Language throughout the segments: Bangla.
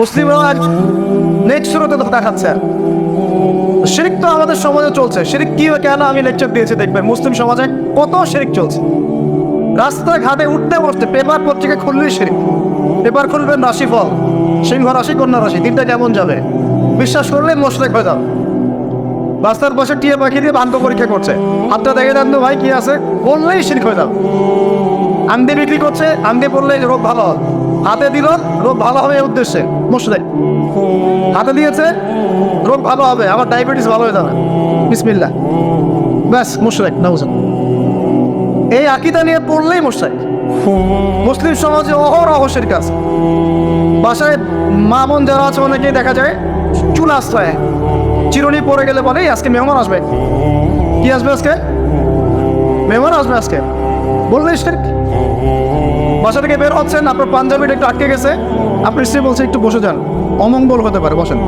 মুসলিমরা আজ নেক্সট শুরুতে দেখাচ্ছে শিরক তো আমাদের সমাজে চলছে। শিরক কি কেন আমি লেকচার দিয়েছি দেখবেন, মুসলিম সমাজে কত শিরক চলছে। রাস্তাঘাটে উঠতে বসতে পেপার পত্রিকা খুললেই শিরক। পেপার খুলবেন রাশিফল, সিংহ রাশি কন্যা রাশি, দিনটা কেমন যাবে বিশ্বাস করলে মুশরিক হয়ে যাও। রাস্তার পাশে টিয়া পাখি দিয়ে ভাগ্য পরীক্ষা করছে, হাতটা দেখে দেন তো ভাই কি আছে, বললেই শিরক হয়ে যাও। আন্দি বিক্রি করছে, আন্দি পড়লে রোগ ভালো হয়, হাতে দিল রোগ ভালো হবে এই উদ্দেশ্যে মুশরিক। হাতে দিয়েছে রোগ ভালো হবে, আমার ডায়াবেটিস ভালো হয়ে যাবে, বিসমিল্লাহ, ব্যাস মুশরিক নাউজুবিল্লাহ। এই আকীদা নিয়ে পড়লেই মুশরিক। মুসলিম সমাজে অহরহ শিরক আছে। বাসায় মা বোন যারা আছে অনেকেই দেখা যায় চুল আশ্রয় চিরুনি পরে গেলে বলে আজকে মেহমান আসবে। কি আসবে আজকে? মেহমান আসবে আজকে, বললেই শিরক। বাসা থেকে বের হচ্ছেন, আপনার পাঞ্জাবিটা একটু আটকে গেছে, আপনার স্ত্রী বলছে একটু বসে যান, অমঙ্গল হতে পারে, বসেন,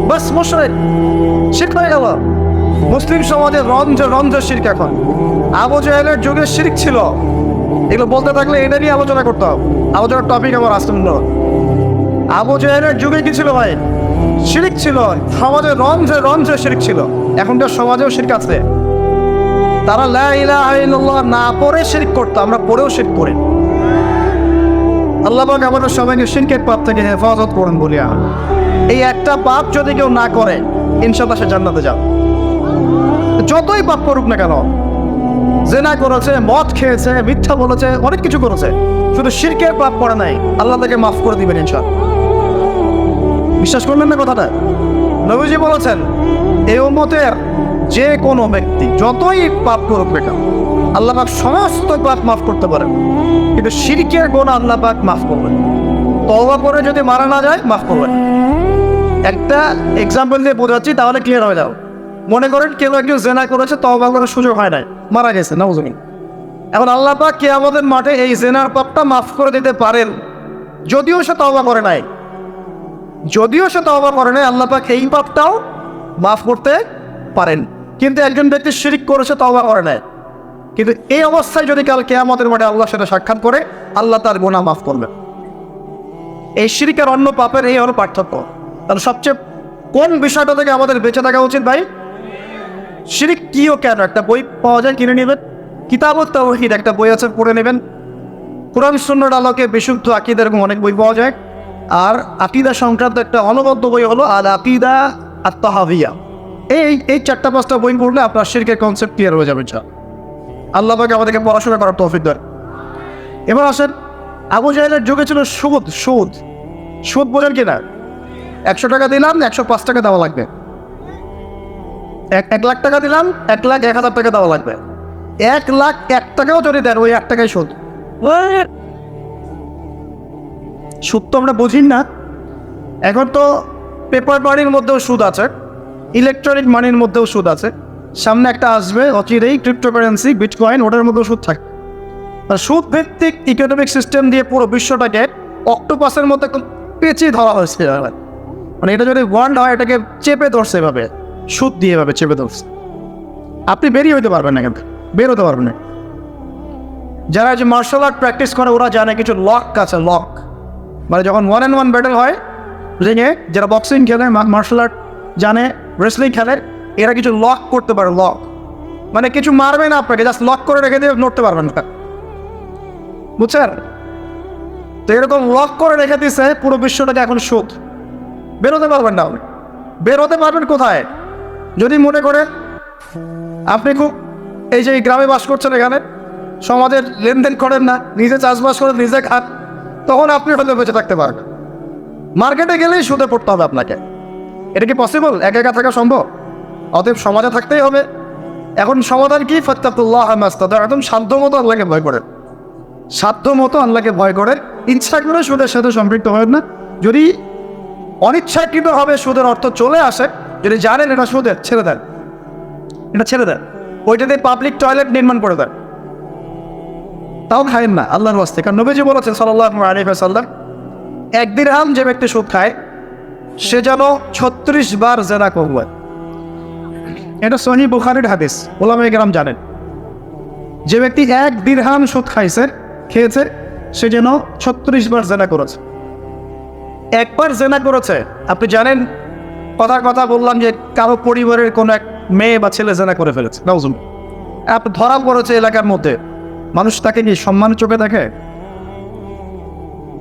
বাস মুশরিক, শিরক হয়ে গেল। মুসলিম সমাজে রঞ্জ শিরক। এখন আবু জাহেলের যুগে শিরক ছিল, এগুলো বলতে থাকলে এটা নিয়ে আলোচনা করতাম। আলোচনার টপিক আমার আসতে হলো আবু জাহেলের যুগে কি ছিল ভাই? শিরক ছিল। সমাজে রঞ্জে শিরক ছিল। এখনকার সমাজেও শিরক আছে। তারা লা ইলাহা ইল্লাল্লাহ না পড়ে শিরক করতো, আমরা পড়েও শিরক করি। আল্লাহ পাক আমাদের সবাইকে শিরকের পাপ থেকে হেফাজত করুন বলিয়া। এই একটা পাপ যদি কেউ না করে ইনশাআল্লাহ সে জান্নাতে যাবে। যতই পাপ করুক না কেন, জেনা করেছে, মদ খেয়েছে, মিথ্যা বলেছে, অনেক কিছু করেছে, শুধু শিরকের পাপ করে নাই, আল্লাহ তাকে মাফ করে দিবেন ইনশাআল্লাহ। বিশ্বাস করলেন না কথাটা? নবীজি বলেছেন এই উম্মতের যে কোনো ব্যক্তি যতই পাপ করুক না কেন আল্লাহ পাক সমস্ত পাপ মাফ করতে পারেন, কিন্তু শিরকের গুনাহ আল্লাহ পাক মাফ করবেন। তওবা করে যদি মারা না যায় মাফ করবেন। একটা এক্সাম্পল দিয়ে বোঝাচ্ছি তাহলে ক্লিয়ার হয়ে যাও। মনে করেন কেউ একজন জেনা করেছে, তওবা করার সুযোগ হয় নাই, মারা গেছে, নাউজুবিল্লাহ। এখন আল্লাহ পাক কিয়ামতের মাঠে এই জেনার পাপটা মাফ করে দিতে পারেন, যদিও সে তওবা করে নাই। আল্লাহ পাক এই পাপটাও মাফ করতে পারেন। কিন্তু একজন ব্যক্তি শিরক করেছে, তওবা করে নাই, কিন্তু এই অবস্থায় যদি কাল কিয়ামতের মাঠে আল্লাহর সাথে সাক্ষাৎ করে, আল্লাহ তার গুনাহ মাফ করবেন। এই শিরক আর অন্য পাপের এই হলো পার্থক্য। তাহলে সবচেয়ে কোন বিষয়টা থেকে আমাদের বেঁচে থাকা উচিত ভাই? শিরক কি ও কেন, একটা বই পাওয়া যায়, কিনে নেবেন। কিতাবুত তাওহীদ একটা বই আছে, পড়ে নেবেন। কুরআন সুন্নাহর আলোকে বিশুদ্ধ আকীদা এরকম অনেক বই পাওয়া যায়। আর আকীদা সংক্রান্ত একটা অনবদ্য বই হলো আল আকীদা আত-তাহাওয়িয়া। এই 4-5টা বই পড়লে আপনার শিরকের কনসেপ্ট ক্লিয়ার হয়ে যাবে। আল্লাহ পাক আমাদেরকে পড়াশোনা করার তৌফিক দেন। এবার আসেন, আবু জাহেলের যুগে ছিল সুদ বোঝেন কিনা? 100 টাকা দিলাম, 105 টাকা দেওয়া লাগবে। 1 লাখ টাকা দিলাম, 1,01,000 টাকা দেওয়া লাগবে। 1,01,000 টাকাও যদি দেন, ওই 1 টাকাই সুদ। সুদ তো আমরা বুঝি না। এখন তো পেপার মানির মধ্যেও সুদ আছে, ইলেকট্রনিক মানির মধ্যেও সুদ আছে। সামনে একটা আসবে অচিরেই ক্রিপ্টোকারেন্সি, বিটকয়েন, ওটার মধ্যেও সুদ থাকে। সুদ ভিত্তিক ইকোনমিক সিস্টেম দিয়ে পুরো বিশ্বটাকে অক্টোপাসের মতো পেঁচিয়ে ধরা হয়েছে। মানে এটা যদি ওয়ার্ল্ড হয়, এটাকে চেপে ধরছে এভাবে, সুদ দিয়ে এভাবে চেপে ধরছে। আপনি বেরিয়ে হইতে পারবেন না, কিন্তু বের হতে পারবেন না। যারা যে মার্শাল আর্ট প্র্যাকটিস করে ওরা জানে কিছু লক আছে, লক মানে যখন 1-on-1 ব্যাটেল হয়, রিংয়ে যারা বক্সিং খেলে, মার্শাল আর্ট জানে, রেসলিং খেলে, এরা কিছু লক করতে পারে। লক মানে কিছু মারবে না আপনাকে, জাস্ট লক করে রেখে দিয়ে নড়তে পারবেন না, বুঝছেন? তো এরকম লক করে রেখে দিচ্ছে পুরো বিশ্বটাকে। এখন সুদ, বেরোতে পারবেন না। আপনি বেরোতে পারবেন কোথায়? যদি মনে করে আপনি খুব এই যে গ্রামে বাস করছেন, এখানে সমাজের লেনদেন করেন না, নিজে চাষবাস করেন, নিজে খান, তখন আপনি হয়তো বেঁচে থাকতে পারবেন। মার্কেটে গেলেই সুদে পড়তে হবে আপনাকে। এটা কি পসিবল? একা থাকা সম্ভব? অতএব সমাজে থাকতেই হবে। এখন সমাধান কি? ফাত্তাকুল্লাহ মাস্তাতা'তুম, সাধ্য মতো আল্লাহকে ভয় করেন, সাধ্য মতো আল্লাহকে ভয় করে। ইচ্ছা করে সুদের সাথে সম্পৃক্ত হয় না। যদি অনিচ্ছাকৃতভাবে সুদের অর্থ চলে আসে, যদি জানেন এটা সুদের, ছেড়ে দেন, এটা ছেড়ে দেন। ওইটাতে পাবলিক টয়লেট নির্মাণ করে দেন, তাও খায়েন না আল্লাহর ওয়াস্তে। কারণ নবীজি বলেছেন সাল্লাল্লাহু আলাইহি ওয়াসাল্লাম, 1 দিরহাম যে ব্যক্তি সুদ খায় সে যেন 36 বার জেনা করবে। এটা সহিহ বুখারীর হাদিস, উলামায়ে কেরাম জানেন। যে ব্যক্তি 1 দিরহাম সুদ খেয়েছে, সে যেন 36 বার জেনা করেছে। একবার জেনা করেছে, আপনি জানেন কথার কথা বললাম যে কারো পরিবারের কোনো এক মেয়ে বা ছেলে জেনা করে ফেলেছে, নাউজুবিল্লাহ, আপনি ধরা পড়েছে এলাকার মধ্যে, মানুষ তাকে কি সম্মানের চোখে দেখে?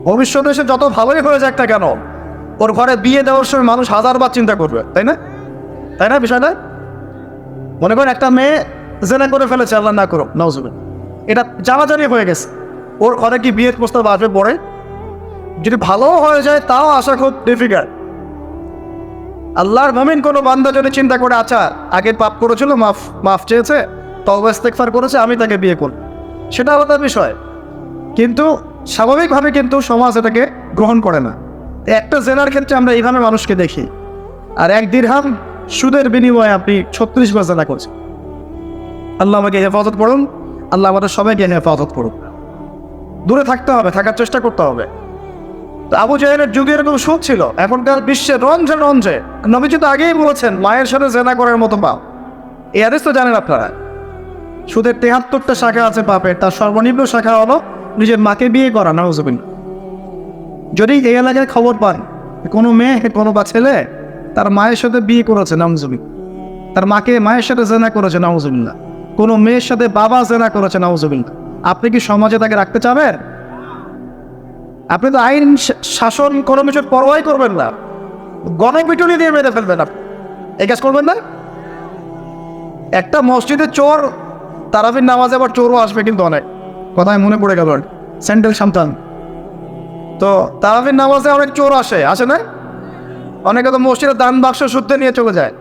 ভবিষ্যতে সে যত ভালোই হয়ে যাক না কেন, ওর ঘরে বিয়ে দেওয়ার সময় মানুষ হাজারবার চিন্তা করবে, তাই না? তাই না বিষয়টা? মনে করেন একটা মেয়ে জেনা করে ফেলেছে, আল্লাহ না করো, নাউজুবিল্লাহ, এটা জানাজানি হয়ে গেছে, ওর ঘরে কি বিয়ের প্রস্তাব আসবে পরে? যদি ভালো হয়ে যায় তাও আসা খুব ডিফিকাল্ট। আল্লাহর মুমিন কোনো বান্দা যদি চিন্তা করে, আচ্ছা আগে পাপ করেছিল, মাফ চেয়েছে, তওবা ইস্তেগফার করেছে, আমি তাকে বিয়ে করব, সেটা আলাদা বিষয়। কিন্তু স্বাভাবিকভাবে কিন্তু সমাজ এটাকে গ্রহণ করে না। একটা জেনার ক্ষেত্রে আমরা এইভাবে মানুষকে দেখি, আর 1 দিরহাম সুদের বিনিময়ে আপনি 36 বার জেনা করছেন। আল্লাহ আমাকে হেফাজত করুন, আল্লাহ আমাদের সবাইকে হেফাজত করুন। দূরে থাকতে হবে, থাকার চেষ্টা করতে হবে। তো আবু জাহেলের যুগে এরকম সুদ ছিল, এখনকার বিশ্বে রঞ্জে রঞ্জে। নবীজি তো আগেই বলেছেন মায়ের সাথে জেনা করার মতো পাপ। এই হাদিস তো জানেন আপনারা। সুদের 73টা শাখা আছে পাপের, তার সর্বনিম্ন শাখা হলো নিজের মাকে বিয়ে করা, নাউজুবিল্লাহ। যদি এই এলাকায় খবর পান কোনো মেয়ে, কোনো বা ছেলে তার মায়ের সাথে বিয়ে করেছে, নাউজুবিল্লাহ, তার মায়ের সাথে জেনা করেছে, নাউজুবিল্লাহ, কোনো মেয়ের সাথে বাবা জেনা করেছে, নাউজুবিল্লাহ, আপনি কি সমাজে তাকে রাখতে চাবেন? আপনি তো আইন শাসন কোনো কিছুর পরোয়াই করবেন না, গণপিটুনি দিয়ে মেরে ফেলবেন। আপনি এই কাজ করবেন না। একটা মসজিদে চোর, তারাবির নামাজে আবার চোরও আসবে কিন্তু অনেক, কথায় মনে পড়ে গেল, স্যান্ডেল সন্তান। তো তারাবির নামাজে অনেক চোর আসে না? অনেকে তো মসজিদে দান বাক্স শুদ্ধে নিয়ে চলে যায়।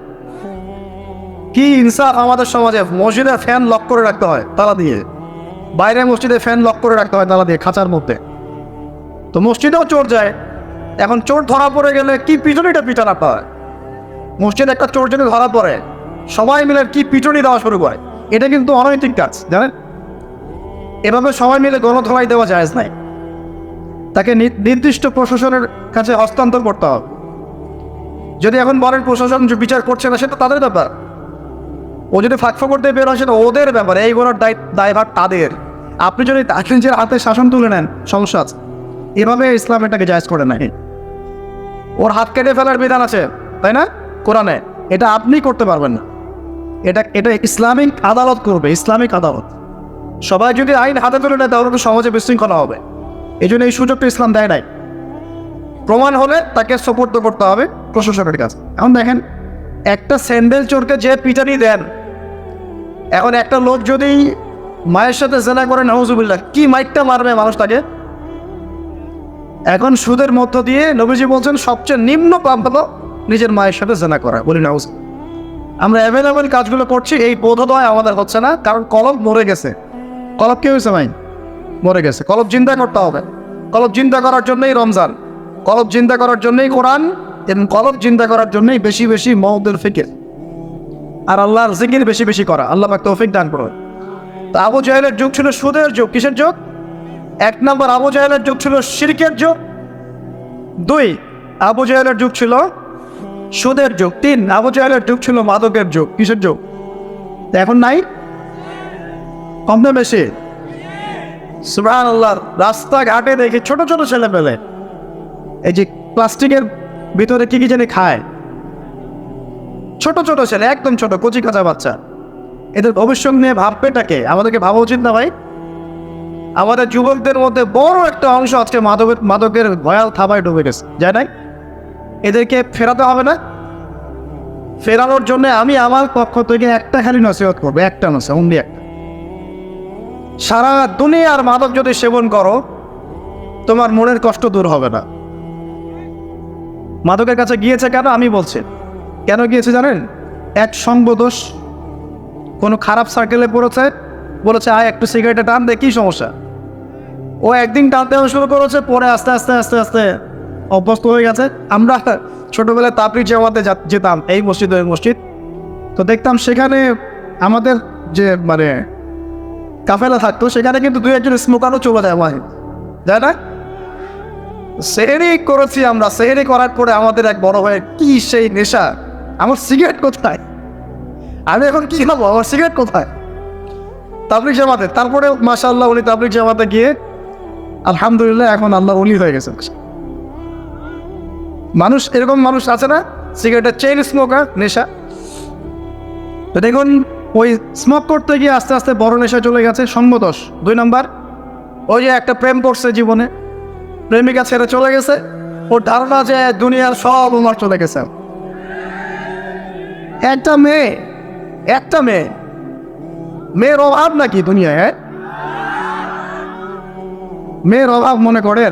কি ইনসাফ আমাদের সমাজে! মসজিদে ফ্যান লক করে রাখতে হয় তালা দিয়ে, বাইরে মসজিদে ফ্যান লক করে রাখতে হয় তালা দিয়ে, খাঁচার মধ্যে। তো মসজিদেও চোর যায়। এখন চোর ধরা পড়ে গেলে কি পিটুনিটা পিটান আপনার হয়? মসজিদে একটা চোর যদি ধরা পড়ে, সবাই মিলে কি পিটুনি দেওয়া শুরু করে। এটা কিন্তু অনৈতিক কাজ, জানেন? এভাবে সবাই মিলে গণধোলাই দেওয়া জায়েজ নাই। তাকে নির্দিষ্ট প্রশাসনের কাছে হস্তান্তর করতে হবে। যদি এখন বলেন প্রশাসন বিচার করছে না, সেটা তাদের ব্যাপার। ও যদি ফাঁকফা করতে বের হয়, সেটা ওদের ব্যাপার, এইগুলোর দায়ভার তাদের। আপনি যদি নিজের হাতে শাসন তুলে নেন, সমস্যা আছে। এভাবে ইসলাম এটাকে জায়েজ করে নাই। ওর হাত কেটে ফেলার বিধান আছে, তাই না, কোরআনে? এটা আপনি করতে পারবেন না, এটা ইসলামিক আদালত করবে, ইসলামিক আদালত। সবাই যদি আইন হাতে তুলে নেয় তাহলে তো সমাজে বিশৃঙ্খলা হবে। এই জন্য এই সুযোগটা ইসলাম দেয় নাই। প্রমাণ হলে তাকে সোপর্দ করতে হবে প্রশাসনের কাছে। এখন দেখেন, একটা স্যান্ডেল চোরকে যে পিটানি দেন, এখন একটা লোক যদি মায়ের সাথে জেনা করে, নাউজুবিল্লাহ, কি মাইকটা মারবে মানুষ তাকে। এখন সুদের মধ্য দিয়ে নবীজি বলছেন সবচেয়ে নিম্ন পাপ হলো নিজের মায়ের সাথে জেনা করা, বলি নাউজ। আমরা অ্যাভেলেবেল কাজগুলো করছি, এই বোধোদয় আমাদের হচ্ছে না, কারণ কলব মরে গেছে। কলব কি হয়েছে ভাই? মরে গেছে। কলব জিন্দা করতে হবে। কলব জিন্দা করার জন্যই রমজান, কলব জিন্দা করার জন্যই কোরআন, এবং কলব জিন্দা করার জন্যই বেশি বেশি মওদুল ফিকির আর আল্লাহর জিকির বেশি বেশি করা। আল্লাহ পাক তৌফিক দান করুন। তো আবু জাহেলের যুগ ছিল সুদের যুগ। কিসের যুগ? 1 নম্বর, আবু জাহেলের যুগ ছিল শিরকের যুগ। 2, আবু জাহেলের যুগ ছিল সুদের যুগ। 3, আবু জাহেলের যুগ ছিল মাদকের যুগ। কিসের যুগ? এখন নাই? কম না বেশি? সুবহানাল্লাহ। রাস্তাঘাটে দেখি ছোট ছোট ছেলে পেলে এই যে প্লাস্টিকের ভিতরে কি কি জানি খায়, ছোট ছোট ছেলে, একদম ছোট কচি কাঁচা বাচ্চা। এদের ভবিষ্যৎ নিয়ে ভাববেটাকে? আমাদেরকে ভাবা উচিত না ভাই? আমাদের যুবকদের মধ্যে বড় একটা অংশ আজকে মাদকের ভয়াল থাবায় ডুবে গেছে, যায় নাই? এদেরকে ফেরাতে হবে না? ফেরানোর জন্য আমি আমার পক্ষ থেকে একটা খালি নসিহত করবো, একটা নসিহত, অনলি একটা। সারা দুনিয়ার মাদক যদি সেবন করো, তোমার মনের কষ্ট দূর হবে না। মাদকের কাছে গিয়েছে কেন? আমি বলছি কেন গিয়েছে জানেন? এক সঙ্গদোষ, কোনো খারাপ সার্কেলে পড়েছে, বলেছে আয় একটু সিগারেটে টান দে, কি সমস্যা? ও একদিন টানতে শুরু করেছে, পরে আস্তে আস্তে আস্তে আস্তে অভ্যস্ত হয়ে গেছে। আমরা ছোটবেলায় তাবলিগ জামাতে যেতাম, এই মসজিদ ওই মসজিদ, তো দেখতাম সেখানে আমাদের যে মানে কাফেলা থাকতো, সেখানে কিন্তু 2-1 স্মোকারও চলে যায়, ভাই, যায় না? সেহেরি করেছি আমরা। সেহেরি করার পরে আমাদের এক বড় ভাই, কি সেই নেশা, আমার সিগারেট কোথায়, আমি এখন কি খাবো, আমার সিগারেট কোথায়? তাবলিগ জামাতে। তারপরে মাশাআল্লাহ উনি তাবলিগ জামাতে গিয়ে আলহামদুলিল্লাহ এখন আল্লাহ ওলি হয়ে গেছেন। মানুষ এরকম মানুষ আছে না, সিগারেটের চেইন স্মোকার, নেশা। তো দেখুন ওই স্মোক করতে গিয়ে আস্তে আস্তে বড় নেশা চলে গেছে, সঙ্গদোষ। 2 নম্বর, ওই যে একটা প্রেম করছে জীবনে, প্রেমিকা ছেড়ে চলে গেছে, ওর ধারণা যে দুনিয়ার সব আমার চলে গেছে। একটা মেয়ে, মেয়ের অভাব নাকি দুনিয়ায়? মেয়ের অভাব মনে করেন?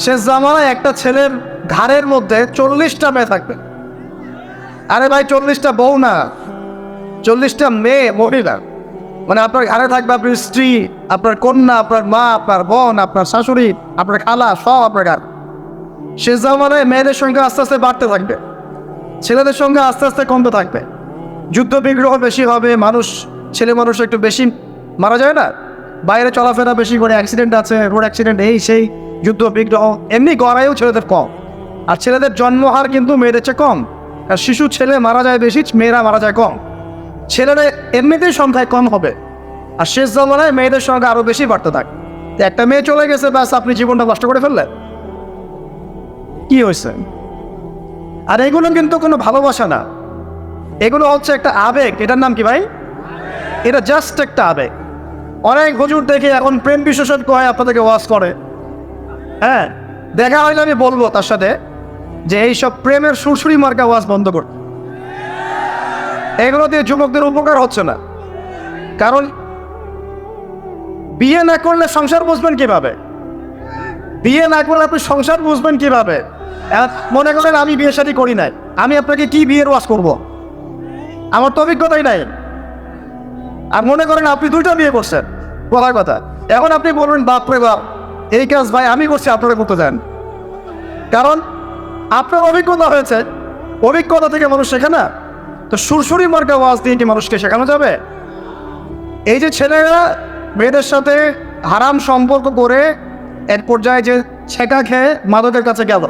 শেষ জামানায় একটা ছেলের ঘাড়ের মধ্যে 40টা মেয়ে থাকবে। আরে ভাই 40টা বউ না, 40টা মেয়ে, মহিলা। মানে আপনার ঘাড়ে থাকবে আপনার স্ত্রী, আপনার কন্যা, আপনার মা, আপনার বোন, আপনার শাশুড়ি, আপনার খালা, সব আপনার ঘাড়। শেষ জামানায় মেয়েদের সংখ্যা আস্তে আস্তে বাড়তে থাকবে, ছেলেদের সংখ্যা আস্তে আস্তে কমতে থাকবে। যুদ্ধ বিগ্রহ বেশি হবে, ছেলে মানুষ একটু বেশি মারা যায় না, বাইরে চলাফেরা বেশি করে, অ্যাক্সিডেন্ট আছে, রোড অ্যাক্সিডেন্ট, এই সেই, যুদ্ধ বিগ্রহ। এমনি গড়াইও ছেলেদের কম, আর ছেলেদের জন্মহার কিন্তু মেয়েদের চেয়ে কম। আর শিশু ছেলে মারা যায় বেশি, মেয়েরা মারা যায় কম। ছেলেরা এমনিতেই সংখ্যায় কম হবে, আর শেষ জামানায় মেয়েদের সংখ্যা আরও বেশি বাড়তে থাকে। তো একটা মেয়ে চলে গেছে, ব্যাস আপনি জীবনটা নষ্ট করে ফেললেন। কি হয়েছে? আর এগুলো কিন্তু কোনো ভালোবাসা না, এগুলো হচ্ছে একটা আবেগ। এটার নাম কি ভাই? এটা জাস্ট একটা আবেগ। অনেক হুজুর দেখে এখন প্রেম বিশেষজ্ঞ হয়, আপনাদেরকে ওয়াজ করে। হ্যাঁ, দেখা হইলে আমি বলবো তার সাথে যে এইসব প্রেমের সুরসুরি মার্কা ওয়াজ বন্ধ করতে। এগুলো দিয়ে যুবকদের উপকার হচ্ছে না। কারণ বিয়ে না করলে সংসার বুঝবেন কিভাবে? বিয়ে না করলে আপনি সংসার বুঝবেন কিভাবে? মনে করেন আমি বিয়ে শাদী করি নাই, আমি আপনাকে কি বিয়ের ওয়াজ করব? আমার তো অভিজ্ঞতাই নাই। আর মনে করেন আপনি 2টা বিয়ে করছেন, বলার কথা, এখন আপনি বলবেন বাপরে বাপ, এই কাজ ভাই আমি করছি, আপনারা করতে যান। কারণ আপনার অভিজ্ঞতা হয়েছে, অভিজ্ঞতা থেকে মানুষ শেখে না। তো সুরসুরি মার্কা ওয়াজ দিয়ে কি মানুষকে শেখানো যাবে? এই যে ছেলেরা মেয়েদের সাথে হারাম সম্পর্ক করে এক পর্যায়ে যে ছেঁকা খেয়ে মাদকের কাছে গেল,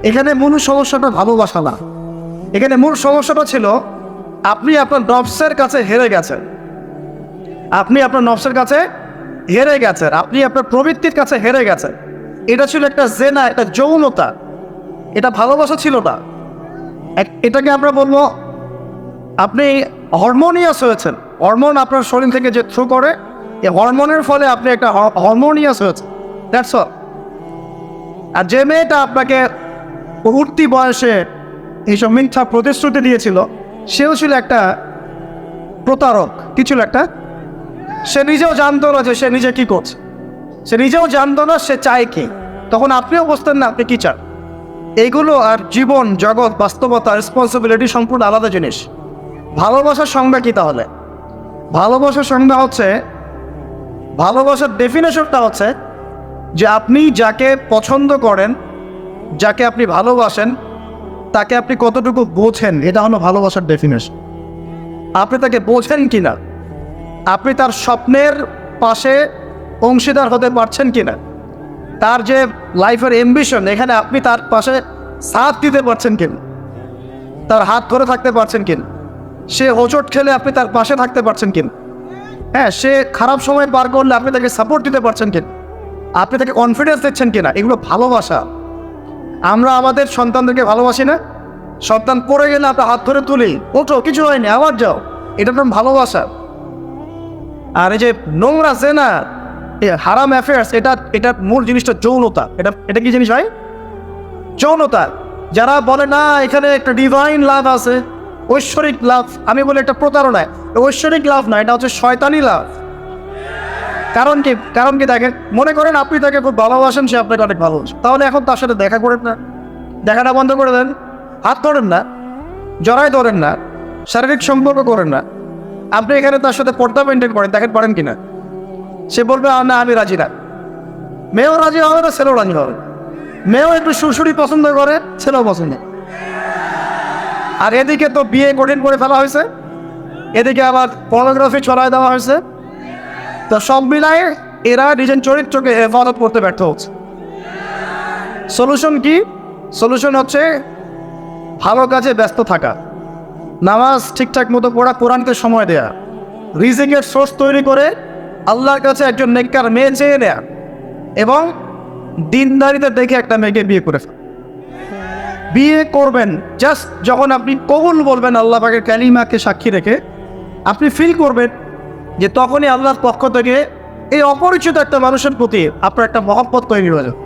এখানে মূল সমস্যাটা ভালোবাসা না। এখানে মূল সমস্যাটা ছিল আপনি আপনার নফসের কাছে হেরে গেছেন, আপনি আপনার নফসের কাছে হেরে গেছেন, আপনি আপনার প্রবৃত্তির কাছে হেরে গেছেন। এটা ছিল একটা জেনা, একটা যৌনতা, এটা ভালোবাসা ছিল না। এটাকে আমরা বলবো আপনি হরমোনিয়াস হয়েছেন। হরমোন আপনার শরীর থেকে যে থ্রু করে, এই হরমোনের ফলে আপনি একটা হরমোনিয়াস হয়েছেন, দ্যাটস অল। আর যে মেয়েটা আপনাকে উঠতি বয়সে এইসব মিথ্যা প্রতিশ্রুতি দিয়েছিল, সেও ছিল একটা প্রতারক। কি ছিল একটা? সে নিজেও জানতো না যে সে নিজে কি করছে, সে নিজেও জানতো না সে চায় কি। তখন আপনিও বুঝতেন না আপনি কি চান। এইগুলো আর জীবন, জগৎ, বাস্তবতা, রেসপন্সিবিলিটি সম্পূর্ণ আলাদা জিনিস। ভালোবাসার সংজ্ঞা কি তাহলে? ভালোবাসার সংজ্ঞা হচ্ছে, ভালোবাসার ডেফিনেশনটা হচ্ছে যে আপনি যাকে পছন্দ করেন, যাকে আপনি ভালোবাসেন, তাকে আপনি কতটুকু বোঝেন, এটা হলো ভালোবাসার ডেফিনেশন। আপনি তাকে বোঝেন কিনা, আপনি তার স্বপ্নের পাশে অংশীদার হতে পারছেন কিনা, তার যে লাইফের অ্যাম্বিশন, এখানে আপনি তার পাশে সাথ দিতে পারছেন কিনা, তার হাত ধরে থাকতে পারছেন কিনা, সে হোঁচট খেলে আপনি তার পাশে থাকতে পারছেন কিনা, হ্যাঁ, সে খারাপ সময় পার করলে আপনি তাকে সাপোর্ট দিতে পারছেন কিনা, আপনি তাকে কনফিডেন্স দিচ্ছেন কিনা, এগুলো ভালোবাসা। আমরা আমাদের সন্তানদেরকে ভালোবাসি না? সন্তান পড়ে গেলে আমরা হাত ধরে তুলি, ওঠো, কিছু হয়নি, আবার যাও, এটা তো ভালোবাসা। আর এই যে নোংরা জেনা, হারাম অ্যাফেয়ার্স, এটা মূল জিনিসটা যৌনতা। এটা কি জিনিস ভাই? যৌনতা। যারা বলে না এখানে একটা ডিভাইন লাভ আছে, ঐশ্বরিক লাভ, আমি বলি একটা প্রতারণা। ঐশ্বরিক লাভ না, এটা হচ্ছে শয়তানি লাভ। কারণ কি দেখেন, মনে করেন আপনি তাকে খুব ভালোবাসেন, সে আপনাকে অনেক ভালোবাসেন, তাহলে এখন তার সাথে দেখা করেন না, দেখাটা বন্ধ করে দেন, হাত ধরেন না, জড়াই ধরেন না, শারীরিক সম্পর্ক করেন না। আপনি এখানে তার সাথে পর্দা মেনটেন করেন, দেখেন পারেন কিনা। সে বলবে না আমি রাজি না। মেয়েও রাজি হবে না, ছেলেও রাজি হবে। মেয়েও একটু সুরসুরি পছন্দ করে, ছেলেও পছন্দ। আর এদিকে তো বিয়ে কঠিন করে ফেলা হয়েছে, এদিকে আবার পর্নোগ্রাফি ছড়ায় দেওয়া হয়েছে। তো সব মিলায় এরা নিজের চরিত্রকে হেফাজত করতে ব্যর্থ হচ্ছে। সলিউশন কি? সলিউশন হচ্ছে ভালো কাজে ব্যস্ত থাকা, নামাজ ঠিকঠাক মতো পড়া, কোরআনকে সময় দেয়া, রিজিকের সোর্স তৈরি করে আল্লাহর কাছে একজন নেককার মেয়ে চেয়ে নেয়া, এবং দিনদারিতে দেখে একটা মেয়েকে বিয়ে করে ফেলা। বিয়ে করবেন জাস্ট যখন আপনি কবুল বলবেন আল্লাহ পাকের কালিমাকে সাক্ষী রেখে, আপনি ফিল করবেন যে তখনই আল্লাহর পক্ষ থেকে এই অপরিচিত একটা মানুষের প্রতি আপনার একটা মহব্বত তৈরি হয়ে যাবে।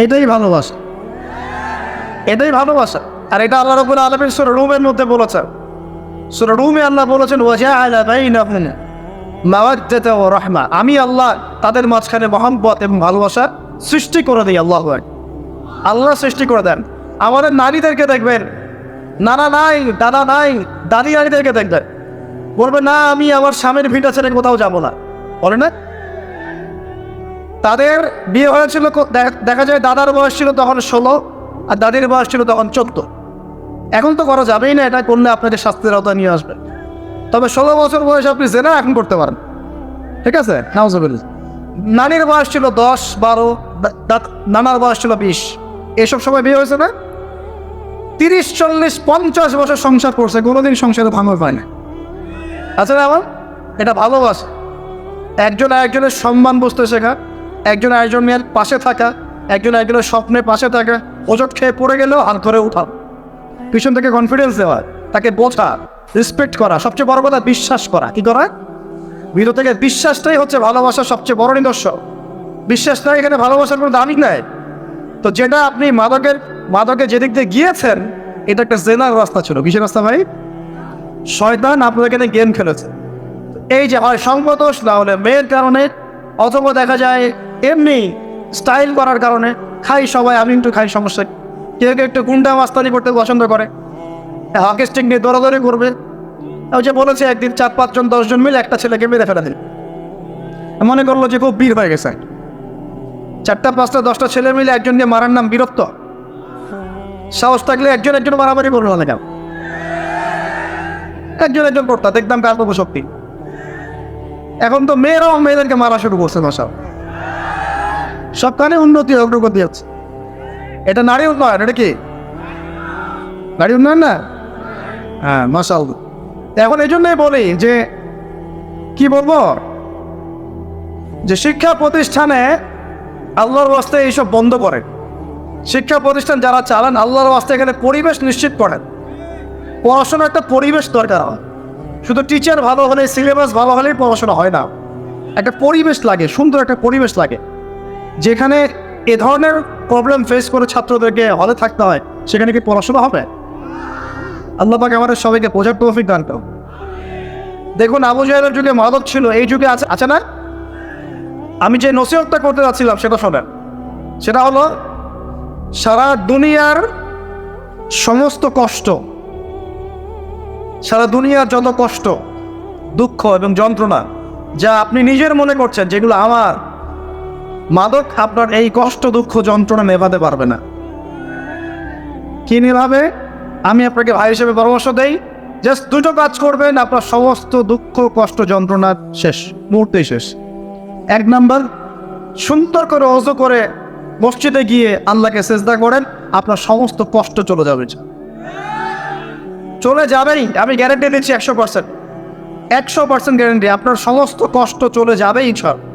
এটাই ভালোবাসা, এটাই ভালোবাসা। আর এটা আল্লাহ রাব্বুল আলামিন সূরা রুমের মধ্যে বলেছেন। সূরা রুমে আল্লাহ বলেছেন ওয়াজআলা বাইনাহুম মাওয়াদ্দাতা ওয়া রাহমা, আমি আল্লাহ তাদের মাঝখানে মহব্বত এবং ভালোবাসা সৃষ্টি করে দিই। আল্লাহু আকবার, আল্লাহ সৃষ্টি করে দেন। আমাদের নারীদেরকে দেখবেন, নানা নাই, দাদা নাই, দাদি নারীদেরকে দেখবেন, বলবে না আমি আমার স্বামীর ভিটা ছেড়ে কোথাও যাব না, বলে না? তাদের বিয়ে হয়েছিল, দেখা যায় দাদার বয়স ছিল তখন 16 আর দাদির বয়স ছিল তখন 14। এখন তো করা যাবেই না, এটা করলে আপনাকে শাস্তির আওতায় নিয়ে আসবে। তবে 16 বছর বয়সে আপনি জেনা এখন করতে পারেন, ঠিক আছে? নাউজুবিল্লাহ। নানির বয়স ছিল 10, 12, নানার বয়স ছিল 20। এসব সময় বিয়ে হয়েছে না? 30, 40, 50 বছর সংসার করছে, কোনোদিন সংসারে ভাঙর পায় না। আচ্ছা না আমার, এটা ভালোবাসা। একজন আরেকজনের সম্মান বুঝতে শেখা, একজন আরেকজনের পাশে থাকা, একজন আরেকজনের স্বপ্নের পাশে থাকা, ওজট খেয়ে পড়ে গেলেও হাত ধরে উঠা, পিছন থেকে কনফিডেন্স দেওয়া, তাকে বোঝা, রেসপেক্ট করা, সবচেয়ে বড় কথা বিশ্বাস করা। কি করা? ভিতর থেকে বিশ্বাসটাই হচ্ছে ভালোবাসার সবচেয়ে বড় নিদর্শন। বিশ্বাস নাই, এখানে ভালোবাসার কোনো দামই নাই। তো যেটা আপনি মাদকে যেদিক দিয়ে গিয়েছেন, এটা একটা জেনার রাস্তা ছিল। কিসের রাস্তা ভাই? শয়তান আপনাদের এখানে গেম খেলেছে। এই যে হয় সংগতোষ, না হলে মেয়ের কারণে, অথবা দেখা যায় এমনি স্টাইল করার কারণে। খাই সবাই, আমি একটু খাই, সমস্যা। কেউ কেউ একটু গুন্ডা মাস্তানি করতে পছন্দ করে, হকি স্টিক নিয়ে দৌড়াদৌড়ি করবে। ওই যে বলেছে একদিন 4-5 জন 10 জন মিলে একটা ছেলেকে মেরে ফেলা দিল। মনে করলো যে খুব বীর হয়ে গেছে। 4টা 5টা 10টা ছেলে মিলে একজনকে মারার নাম বীরত্ব? সাহস থাকলে একজন মারামারি করলো না কেন? একজন করতা, দেখতাম কার কত শক্তি। এখন তো মেয়েরাও মেয়েদেরকে মারা শুরু করছে। মশা সবখানে উন্নতি অগ্রগতি হচ্ছে। এটা নারী উন্নয়ন। এটা কি নারী উন্নয়ন না? হ্যাঁ, মাশাআল্লাহ। এখন এই জন্যই বলি যে কি বলবো, যে শিক্ষা প্রতিষ্ঠানে আল্লাহর ওয়াস্তে এইসব বন্ধ করেন। শিক্ষা প্রতিষ্ঠান যারা চালান, আল্লাহর ওয়াস্তে এখানে পরিবেশ নিশ্চিত করেন। পড়াশোনার একটা পরিবেশ দরকার হয়। শুধু টিচার ভালো হলে, সিলেবাস ভালো হলেই পড়াশোনা হয় না। একটা পরিবেশ লাগে, সুন্দর একটা পরিবেশ লাগে, যেখানে এ ধরনের প্রবলেম ফেস করে ছাত্রদেরকে হলে থাকতে হয়। সেখানে কি পড়াশোনা হবে? আল্লাহ পাক আমাদের সবাইকে বোঝার তৌফিক দান করুন। দেখুন, আবু জাহেলের যুগে মাদক ছিল, এই যুগে আছে না? আমি যে নসিহতটা করতে যাচ্ছিলাম সেটা শোনেন। সেটা হলো, সারা দুনিয়ার সমস্ত কষ্ট, সারা দুনিয়ার যত কষ্ট, দুঃখ এবং যন্ত্রণা যা আপনি নিজের মনে করছেন যেগুলো আমার, মাদক আপনার এই কষ্ট, দুঃখ, যন্ত্রণা নেভাতে পারবে না। কি নেভাবে? আমি আপনাকে ভাই হিসেবে পরামর্শ দেই, জাস্ট দুটো কাজ করবেন, আপনার সমস্ত দুঃখ, কষ্ট, যন্ত্রণা শেষ, মুহূর্তেই শেষ। 1 নাম্বার, সুন্দর করে ওযু করে মসজিদে গিয়ে আল্লাহকে সিজদা করেন, আপনার সমস্ত কষ্ট চলে যাবে। চলে যাবেই, আমি গ্যারান্টি দিচ্ছি 100% গ্যারান্টি। আপনার সমস্ত কষ্ট চলে যাবেই ইনশাআল্লাহ।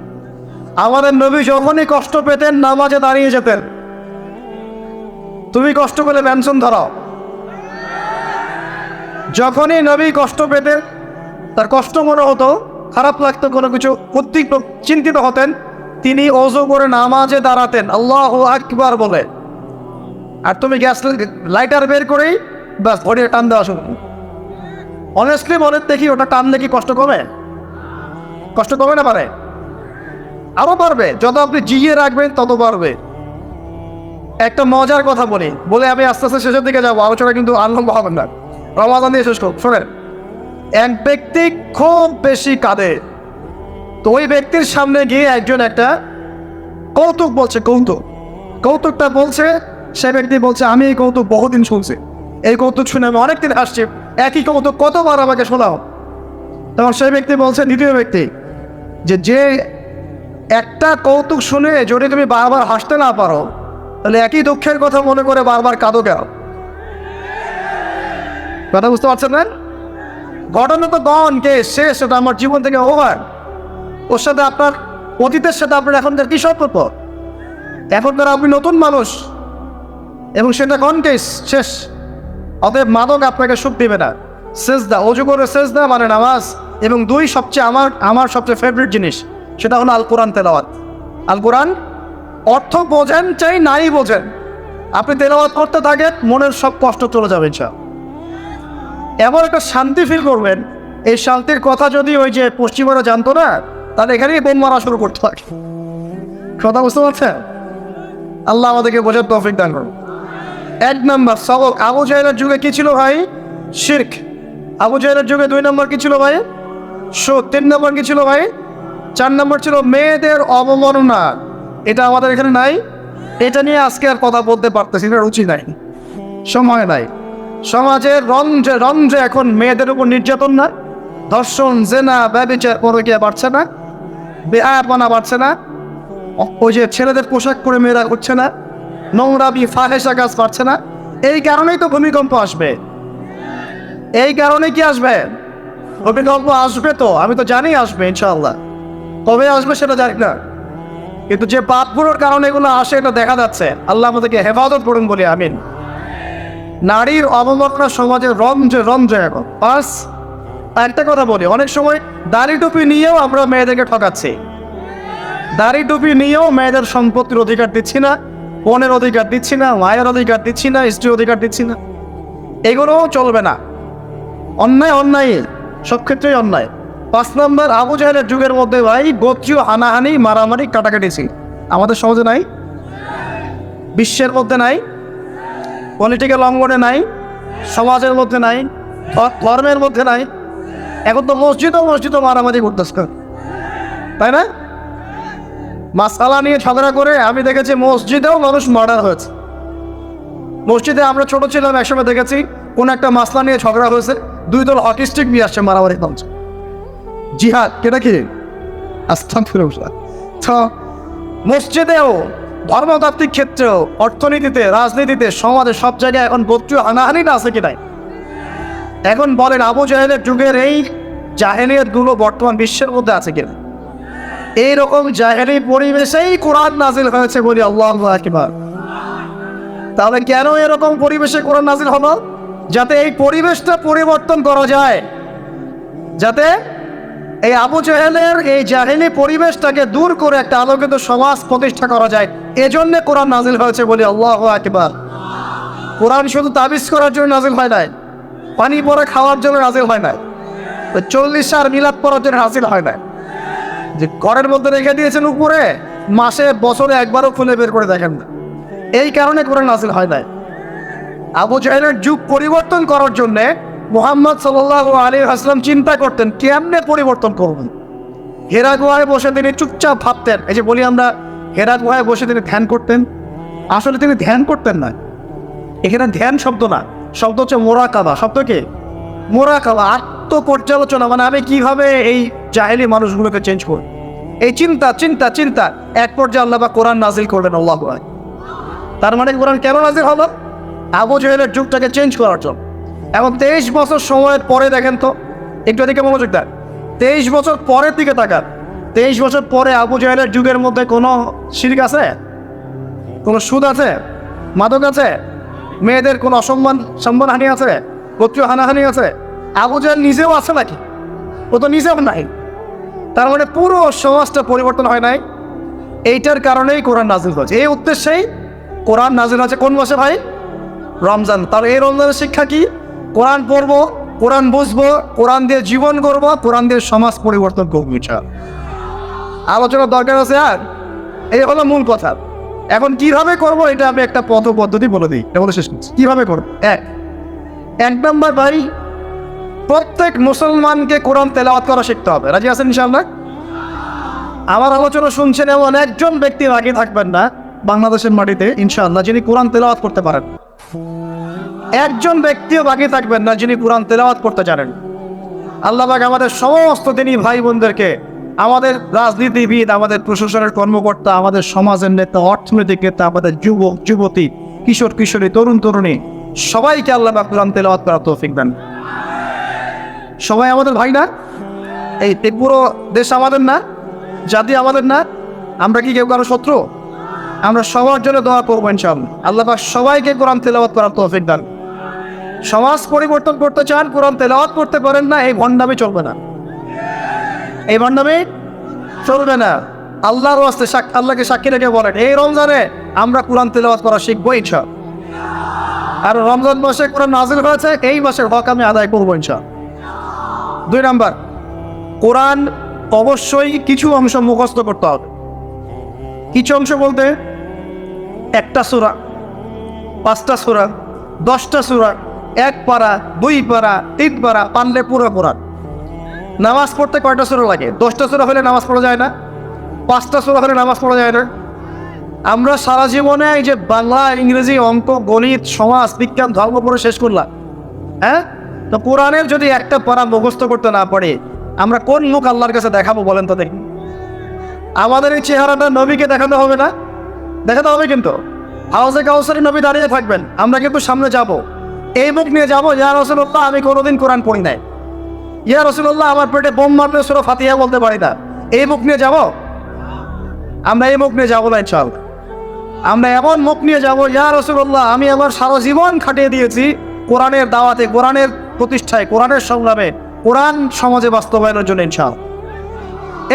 আমাদের নবী যখনই কষ্ট পেতেন নামাজে দাঁড়িয়ে যেতেন। তুমি কষ্ট পেলে পেনশন ধরাও। যখনই নবী কষ্ট পেতেন, তার কষ্ট মনে হতো, খারাপ লাগতো, কোনো কিছু উদ্বিগ্ন চিন্তিত হতেন, তিনি ওযু করে নামাজে দাঁড়াতেন আল্লাহু আকবার বলে। আর তুমি গ্যাস লাইটার বের করেই ব্যাস ঘড়িয়ে টান দেওয়া শুরু। অনেস্টলি বলেন দেখি, ওটা টানলে কি কষ্ট কমে? কষ্ট কমে না? পারে, আরও পারবে। যত আপনি জিয়ে রাখবেন তত পারবে। একটা মজার কথা বলে আমি আস্তে আস্তে শেষের দিকে যাবো, আলোচনা কিন্তু আনন্দ হবে না। রমাদান দিয়ে শেষ করব। শোনেন, এক ব্যক্তি খুব বেশি কাঁদে, তো ওই ব্যক্তির সামনে গিয়ে একজন একটা কৌতুক বলছে, কৌতুকটা বলছে। সে ব্যক্তি বলছে, আমি এই কৌতুক বহুদিন শুনছি, এই কৌতুক শুনে আমি অনেকদিন হাসছি, একই কৌতুক কতবার আমাকে শোনাও। তখন সেই ব্যক্তি বলছে, দ্বিতীয় ব্যক্তি, যে একটা কৌতুক শুনে যদি তুমি বারবার হাসতে না পারো, তাহলে একই দুঃখের কথা মনে করে বারবার কাঁদো কেন? কথা বুঝতে পারছেন না? ঘটনা তো গন, কে শেষ, ওটা আমার জীবন থেকে ওভার। ওর সাথে আপনার অতীতের সাথে আপনার এখনকার কি সম্পর্ক? এখনকার আপনি নতুন মানুষ এবং সেটা কনটেস শেষ। অতএব মাদক আপনাকে সুখ দিবে না। সেজদা, অজু করে সেজদা মানে নামাজ, এবং দুই সবচেয়ে আমার সবচেয়ে ফেভারিট জিনিস সেটা হলো আল কোরআন তেলাওয়াত। আল কোরআন অর্থ বোঝেন চাই নাই বোঝেন, আপনি তেলাওয়াত করতে থাকেন, মনের সব কষ্ট চলে যাবে ইনশাআল্লাহ। এমন একটা শান্তি ফিল করবেন, এই শান্তির কথা যদি ওই যে পশ্চিমারা জানতো না, তাহলে এখানেই বোম মারা শুরু করতে পারে। কথা বুঝতে পারছেন? আল্লাহ আমাদেরকে বোঝার তৌফিক দান করুন। 1 নম্বর সবক, আবু জাহেলের যুগে কি ছিল ভাই? শিরক। আবু জাহেলের যুগে 2 নম্বর কি ছিল ভাই? সুদ। 3 নম্বর কি ছিল ভাই? 4 নম্বর ছিল মেয়েদের অবমাননা। এটা আমাদের এখানে নাই। এটা নিয়ে আজকে আর কথা বলতে পারতেছি না, রুচি নাই, সময় নাই। সমাজের রঞ্জে এখন মেয়েদের উপর নির্যাতন না, ধর্ষণ, জেনা, ব্যভিচার, পরকীয়া বাড়ছে না, বেহায়াপনা বাড়ছে না, ওই যে ছেলেদের পোশাক পরে মেয়েরা উঠছে না, নোংরামি ফাহেসা কাজ পারছে না। এই কারণেই তো ভূমিকম্প আসবে। এই কারণে কি আসবে? ভূমিকম্প আসবে তো, আমি তো জানি আসবে ইনশাআল্লাহ। কবে আসবে সেটা জানি না, কিন্তু যে পাপগুলোর কারণে এগুলো আসে এটা দেখা যাচ্ছে। আল্লাহ আমাদেরকে হেফাজত করুন বলি আমিন। নারীর অবমাননা সমাজের রঞ্জে এখন। পাঁচ, একটা কথা বলি, অনেক সময় দাড়ি টুপি নিয়েও আমরা মেয়েদেরকে ঠকাচ্ছি। দাড়ি টুপি নিয়েও মেয়েদের সম্পত্তির অধিকার দিচ্ছি না, বোনের অধিকার দিচ্ছি না, মায়ের অধিকার দিচ্ছি না, স্ত্রীর অধিকার দিচ্ছি না। এগুলোও চলবে না। অন্যায় সব ক্ষেত্রেই অন্যায়। 5 নম্বর, আবু জাহেলের যুগের মধ্যে ভাই গোত্রীয় হানাহানি, মারামারি, কাটাকাটি ছিল। আমাদের সমাজে নাই, বিশ্বের মধ্যে নাই, পলিটিক্যাল অঙ্গনে নাই, সমাজের মধ্যে নাই, ধর্মের মধ্যে নাই। এখন তো মসজিদও মারামারি করতেছে, তাই না? মাসালা নিয়ে ঝগড়া করে আমি দেখেছি মসজিদেও মানুষ মার্ডার হয়েছে। মসজিদে আমরা ছোট ছিলাম একসময় দেখেছি কোন একটা মাসলা নিয়ে ঝগড়া হয়েছে, 2 দল হকি স্টিক নিয়ে আসছে, মারামারি চলছে। জিহাদ কেটা কি? আস্তাগফিরুল্লাহ। তো মসজিদেও, ধর্মতাত্ত্বিক ক্ষেত্রেও, অর্থনীতিতে, রাজনীতিতে, সমাজে, সব জায়গায় এখন গোত্রীয় হানাহানিটা আছে কি নাই? এখন বলেন আবু জাহেলের যুগের এই জাহেলিয়াতগুলো বর্তমান বিশ্বের মধ্যে আছে কিনা? এইরকম জাহেলি পরিবেশেই কোরআন নাজিল হয়েছে বলি আল্লাহু আকবার। তাহলে কেন এরকম পরিবেশে কোরআন নাজিল হলো? যাতে এই পরিবেশটা পরিবর্তন করা যায়, যাতে এই আবু জাহেলের এই জাহেলি পরিবেশটাকে দূর করে একটা আলোকিত সমাজ প্রতিষ্ঠা করা যায়। এজন্য কোরআন নাজিল হয়েছে বলি আল্লাহু আকবার। কোরআন শুধু তাবিজ করার জন্য নাজিল হয় নাই, পানি পরে খাওয়ার জন্য নাজিল হয় নাই, 40 আর মিলাদ পড়ার জন্য নাজিল হয় নাই, যে ঘরের মধ্যে রেখে দিয়েছেন উপরে, মাসে বছরে একবারও খুলে বের করে দেখেন না। এই কারণে কোরআন নাজিল হয় নাই। আবু জাহেলের যুগ পরিবর্তন করার জন্যে মুহাম্মদ সাল্লাল্লাহু আলাইহি ওয়াসাল্লাম চিন্তা করতেন কেমনে পরিবর্তন করবেন। হেরা গুহায় বসে তিনি চুপচাপ ভাবতেন। এই যে বলি আমরা হেরা গুহায় বসে তিনি ধ্যান করতেন, আসলে তিনি ধ্যান করতেন না। এখানে ধ্যান শব্দ না, শব্দ হচ্ছে মোরাকাবা। শব্দ কি? মোরাকাবা, আত্মপর্যালোচনা। মানে আমি কিভাবে এই জাহেলি মানুষগুলোকে চেঞ্জ করব, এই চিন্তা। এক পর্যায়ে আল্লাহ বা কোরআন নাজিল করলেন আল্লাহু আকবার। তার মানে কোরআন কেন নাজিল হলো? আবু জাহেলের যুগটাকে চেঞ্জ করার জন্য। এবং 23 বছর সময়ের পরে দেখেন তো, একটু এদিকে মনোযোগ দেন, 23 বছর পরের দিকে তাকান। 23 বছর পরে আবু জাহেলের যুগের মধ্যে কোনো শিরক আছে? কোনো সুদ আছে? মাদক আছে? মেয়েদের কোনো সম্মানহানি আছে? গোত্রীয় হানাহানি আছে? আবু জাহেল নিজেও আছে নাকি? ও তো নিজেও নাই। তার মানে পুরো সমাজটা পরিবর্তন হয় নাই। এইটার কারণেই কোরআন নাজিল হয়েছে, এই উদ্দেশ্যেই কোরআন নাজিল হয়েছে। কোন মাসে ভাই? রমজান। তার এই রমজানের শিক্ষা কি? কোরআন পড়বো, কোরআন বুঝবো, কোরআন দিয়ে জীবন করবো, কোরআন দিয়ে সমাজ পরিবর্তন করবো। আলোচনার দরকার আছে। আর এই হলো মূল কথা। এখন কিভাবে করবো এটা আমি একটা পদ্ধতি বলে দিই, এটা বলে শেষ করছি। কিভাবে করবো? এক নম্বর ভাই, প্রত্যেক মুসলমানকে কোরআন তেলাওয়াত করা শিখতে হবে। রাজি আছেন ইনশাআল্লাহ? আমার আলোচনা শুনছেন এমন একজন ব্যক্তি বাকি থাকবেন না বাংলাদেশের মাটিতে ইনশাআল্লাহ যিনি কোরআন তেলাওয়াত করতে পারেন। একজন ব্যক্তিও বাকি থাকবেন না যিনি কোরআন তেলাওয়াত করতে জানেন। আল্লাহ পাক আমাদের সমস্ত দিনী ভাই বোনদেরকে, আমাদের রাজনীতিবিদ, আমাদের প্রশাসনের কর্মকর্তা, আমাদের সমাজের নেতা, অর্থনৈতিক নেতা, আমাদের যুবক যুবতী, কিশোর কিশোরী, তরুণ তরুণী, সবাইকে আল্লাহ পাক কোরআন তেলাওয়াত করার তৌফিক দেন। সবাই আমাদের ভাই না? এই পুরো দেশ আমাদের না? জাতি আমাদের না? আমরা কি কেউ কারো শত্রু? আমরা সবার জন্য দোয়া করবো ইনশাআল্লাহ। আল্লাহ পাক সবাইকে কোরআন তেলাওয়াত করার তৌফিক দান। সমাজ পরিবর্তন করতে চান, কোরআন তেলাওয়াত করতে পারেন না, এই ভণ্ডামি চলবে না, এই ভণ্ডামি চলবে না। আল্লাহর ওয়াস্তে আল্লাহকে সাক্ষী রেখে বলেন, এই রমজানে আমরা কোরআন তেলাওয়াত করা শিখবো ইনশাআল্লাহ। আর রমজান মাসে কোরআন নাযিল হয়েছে, এই মাসের হক আমি আদায় করবো ইনশাআল্লাহ। 2 নাম্বার, কোরআন অবশ্যই কিছু অংশ মুখস্থ করতে হবে। কিছু অংশ বলতে 1টা সূরা, 5টা সূরা, 10টা সূরা, 1 পারা, 2 পারা, 3 পারা, পারলে পুরো কোরআন। নামাজ পড়তে কয়টা সূরা লাগে? 10টা সূরা হলে নামাজ পড়া যায় না? 5টা সূরা হলে নামাজ পড়া যায় না? আমরা সারা জীবনে এই যে বাংলা, ইংরেজি, অঙ্ক, গণিত, সমাজ, বিজ্ঞান, ধর্ম পড়ে শেষ করলাম, হ্যাঁ? তো কোরআনের যদি একটা পারা মুখস্থ করতে না পারে, আমরা কোন মুখ আল্লাহর কাছে দেখাবো বলেন তো দেখি? আমাদের এই চেহারাটা নবীকে দেখাতে হবে না? দেখাতে হবে। কিন্তু হাউজে কাউসারি নবী দাঁড়িয়ে থাকবেন, আমরা কিন্তু সামনে যাব, এই মুখ নিয়ে যাবো, ইয়া রাসূলুল্লাহ আমি কোনোদিন কোরআন পড়ি নাই, ইয়া রাসূলুল্লাহ আমার পেটে বোম মারলে সূরা ফাতিহা বলতে পারি না, এই মুখ নিয়ে যাব? আমরা এই মুখ নিয়ে যাবো না ইনশাআল্লাহ। আমরা এমন মুখ নিয়ে যাবো, ইয়া রাসূলুল্লাহ আমি আমার সারা জীবন খাটিয়ে দিয়েছি কোরআনের দাওয়াতে, কোরআনের প্রতিষ্ঠায়, কোরআনের সংগ্রামে, কোরআন সমাজে বাস্তবায়নের জন্য ইনশাআল্লাহ।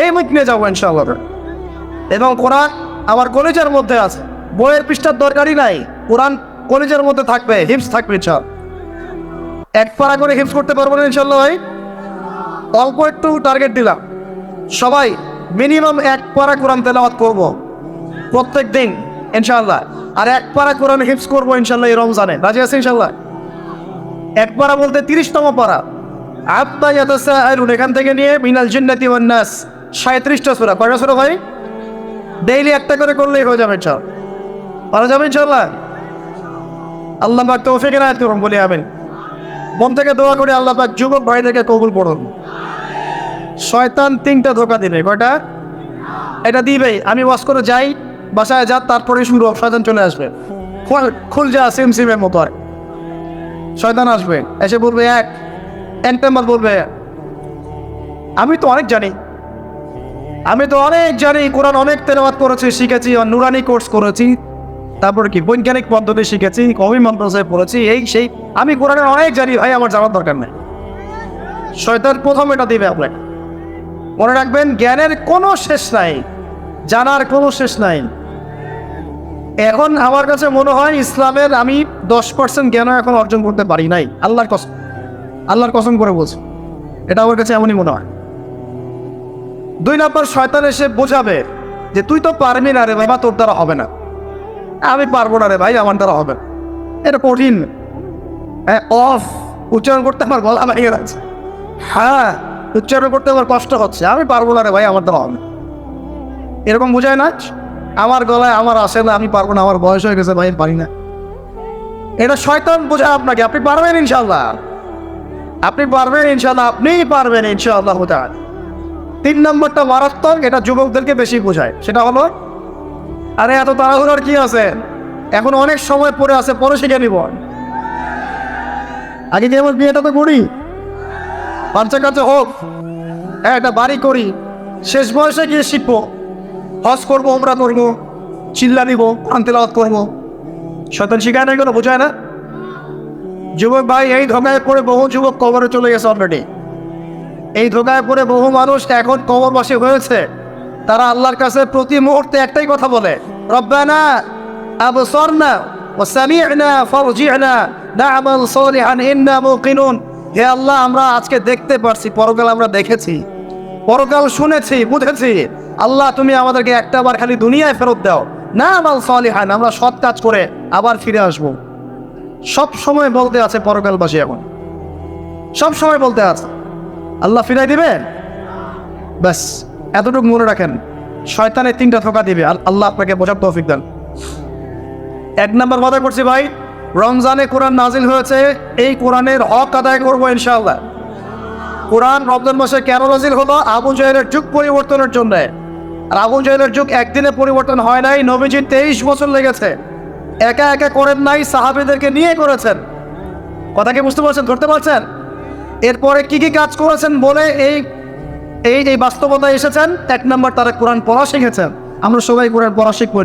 এই মুখ নিয়ে যাবো ইনশাআল্লাহ। এবং কোরআন আমার কলেজের মধ্যে আছে, বইয়ের পৃষ্ঠার দরকারই নাই, কোরআন কলেজের মধ্যে থাকবে, হিফজ থাকবে ইনশাআল্লাহ। 1 পারা করে হিফজ করতে পারবো না ইনশাআল্লাহ ভাই? অল্প একটু টার্গেট দিলাম, সবাই মিনিমাম 1 পারা কোরআন তেলাওয়াত করব প্রত্যেক দিন ইনশাআল্লাহ। আর 1 পারা কোরআন হিফজ করবো ইনশাআল্লাহ এই রমজানে। রাজি আছে ইনশাআল্লাহ? 1 পারা বলতে 30তম পারা, আম্মা ইয়াতাসাআলুন, এখান থেকে নিয়ে মিনাল জিন্নাতি ওয়ান নাস, 37টা সূরা। কয়টা সূরা ভাই? ডেইলি একটা করে করলেই হয়ে যাবে ইনশাআল্লাহ। পারা যাবে ইনশাআল্লাহ? আল্লাহ পাক তৌফিক এনায়েত করুন, বলি আমিন। মন থেকে দোয়া করি আল্লাহ পাক যুবক ভাইদেরকে কবুল করুন। শয়তান 3টা ধোঁকা দিবে। কয়টা? এটা দিবেই। আমি ওয়াজ করে যাই, বাসায় যা, তারপরে শুরু শয়তান চলে আসবে, খুল যা সিমের মতো। আর শয়তান আসবে, এসে বলবে এক নাম্বার বলবে আমি তো অনেক জানি, কোরআন অনেক তেলাওয়াত করেছি, শিখেছি, নুরানি কোর্স করেছি, তারপরে কি বৈজ্ঞানিক পদ্ধতি শিখেছি, কওমি মাদ্রাসায় পড়েছি, এই সেই, আমি কোরআনের অনেক জানি ভাই, আমার জানার দরকার নেই। শয়তান প্রথম এটা দিবে আপনাকে। মনে রাখবেন, জ্ঞানের কোনো শেষ নাই, জানার কোনো শেষ নাই। এখন আমার কাছে মনে হয় ইসলামের আমি 10% জ্ঞানও এখন অর্জন করতে পারি নাই, আল্লাহর কসম করে বলছি, এটা আমার কাছে এমনই মনে হয়। 2 নাম্বার, শয়তান এসে বোঝাবে যে তুই তো পারবি না রে ভাই, বা তোর দ্বারা হবে না। আমি পারবো না রে ভাই, আমার দ্বারা হবে, এটা কঠিন, উচ্চারণ করতে আমার গলা ভেঙে যাচ্ছে, হ্যাঁ উচ্চারণ করতে আমার কষ্ট হচ্ছে, আমি পারবো না রে ভাই, আমার দ্বারা হবে, এরকম বোঝায় না? আমার গলায় আমার আসে না, আমি পারবো না, আমার বয়স হয়ে গেছে ভাই, পারি না। এটা শয়তান বোঝায় আপনাকে। আপনি পারবেন ইনশাআল্লাহ, আপনিই পারবেন ইনশাআল্লাহ। 3 নম্বরটা মারাত্মক, এটা যুবকদেরকে বেশি বোঝায়। সেটা হলো, আরে এত তাড়াহুড়ার কি আছে, এখন অনেক সময় পরে আছে, পরে শিখে নিব, আগে কি আমার বিয়েটা তো করি, বাচ্চা কাছে হোক, একটা বাড়ি করি, শেষ বয়সে গিয়ে শিখবো, হজ করবো, উমরা করবো, চিল্লা দিব, কোরআন তেলাওয়াত করবো। শয়তান শিখায় না, এগুলো বোঝায় না। যুবক ভাই, এই ধোঁকায় পড়ে বহু যুবক কবরে চলে গেছে অলরেডি। এই ধোঁকায় পড়ে বহু মানুষ এখন কবরবাসী হয়েছে। তারা আল্লাহর কাছে প্রতি মুহূর্তে একটাই কথা বলে, রব্বানা আবসারনা ওয়া সামি'না ফারজি'না না'মাল সালিহান ইন্না মুকিনুন। হে আল্লাহ, আমরা আজকে দেখতে পারছি, পরকাল আমরা দেখেছি, পরকাল শুনেছি, বুঝেছি। আল্লাহ, তুমি আমাদেরকে একটাবার খালি দুনিয়ায় ফেরত দাও, না'মাল সালিহান, আমরা সৎ কাজ করে আবার ফিরে আসবো। সব সময় বলতে আছে পরকালবাসী, এখন সব সময় বলতে আছে, আল্লাহ ফিরাই দিবেন। ব্যাস এতটুকু মনে রাখেন, শয়তানের 3টা ধোঁকা দিবে, আল্লাহ আপনাকে বোঝার তৌফিক দেন। 1 নাম্বার কথা করছি ভাই, রমজানে কোরআন নাজিল হয়েছে, এই কোরআনের হক আদায় করবো ইনশাআল্লাহ। কোরআন রমজান মাসে কেন নাজিল হলো? আবু জাহেলের যুগ পরিবর্তনের জন্য। আর আবু জাহেলের যুগ একদিনে পরিবর্তন হয় নাই, নবীজির 23 বছর লেগেছে। একা একা করেন নাই, সাহাবীদেরকে নিয়ে করেছেন। কথা কি বুঝতে পারছেন, ধরতে পারছেন? এরপরে কি কি কাজ করেছেন বলে এই বাস্তবতায় এসেছেন। 1 নাম্বার, তারা কোরআন পড়া শিখেছেন। আমরা সবাই কোরআন পড়া শিখবো।